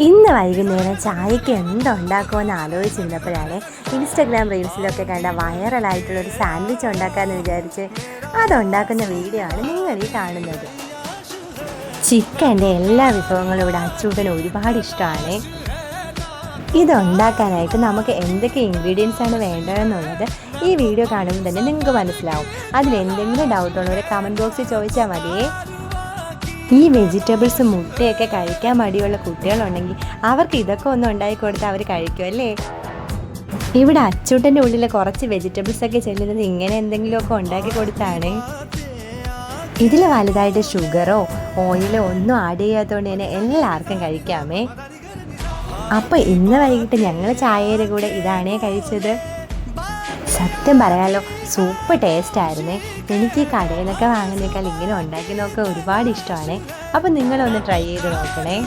ഇന്ന് വൈകുന്നേരം ചായക്ക് എന്തുണ്ടാക്കുമെന്ന് ആലോചിച്ചിരുന്നപ്പോഴാണ് ഇൻസ്റ്റഗ്രാം റീൽസിലൊക്കെ കണ്ട വൈറലായിട്ടുള്ളൊരു സാൻഡ്വിച്ച് ഉണ്ടാക്കാമെന്ന് വിചാരിച്ച് അതുണ്ടാക്കുന്ന വീഡിയോ ആണ് നിങ്ങൾ ഈ കാണുന്നത്. ചിക്കൻ്റെ എല്ലാ വിഭവങ്ങളും ഇവിടെ അച്ചൂട്ടന് ഒരുപാട് ഇഷ്ടമാണ്. ഇതുണ്ടാക്കാനായിട്ട് നമുക്ക് എന്തൊക്കെ ഇൻഗ്രീഡിയൻസ് ആണ് വേണ്ടതെന്നുള്ളത് ഈ വീഡിയോ കാണുമ്പോൾ തന്നെ നിങ്ങൾക്ക് മനസ്സിലാവും. അതിലെന്തെങ്കിലും ഡൗട്ടുള്ളവരെ കമൻറ്റ് ബോക്സിൽ ചോദിച്ചാൽ മതിയേ. ഈ വെജിറ്റബിൾസ് മുട്ടയൊക്കെ കഴിക്കാൻ മടിയുള്ള കുട്ടികളുണ്ടെങ്കിൽ അവർക്ക് ഇതൊക്കെ ഒന്ന് ഉണ്ടാക്കി കൊടുത്താൽ അവർ കഴിക്കുമല്ലേ. ഇവിടെ അച്ചൂട്ടൻ്റെ ഉള്ളിൽ കുറച്ച് വെജിറ്റബിൾസൊക്കെ ചെല്ലുന്നത് ഇങ്ങനെ എന്തെങ്കിലുമൊക്കെ ഉണ്ടാക്കി കൊടുത്താണ്. ഇതിൽ വലുതായിട്ട് ഷുഗറോ ഓയിലോ ഒന്നും ആഡ് ചെയ്യാത്തതുകൊണ്ട് തന്നെ എല്ലാവർക്കും കഴിക്കാമേ. അപ്പോൾ ഇന്ന് വൈകിട്ട് ഞങ്ങൾ ചായയുടെ കൂടെ ഇതാണേ കഴിച്ചത്. സത്യം പറയാലോ, സൂപ്പർ ടേസ്റ്റ് ആയിരുന്നേ. എനിക്ക് ഈ കടയിൽ നിന്നൊക്കെ വാങ്ങുന്നേക്കാൾ ഇങ്ങനെ ഉണ്ടാക്കി നോക്കാൻ ഒരുപാട് ഇഷ്ടമാണ്. അപ്പോൾ നിങ്ങളൊന്ന് ട്രൈ ചെയ്ത് നോക്കണേ.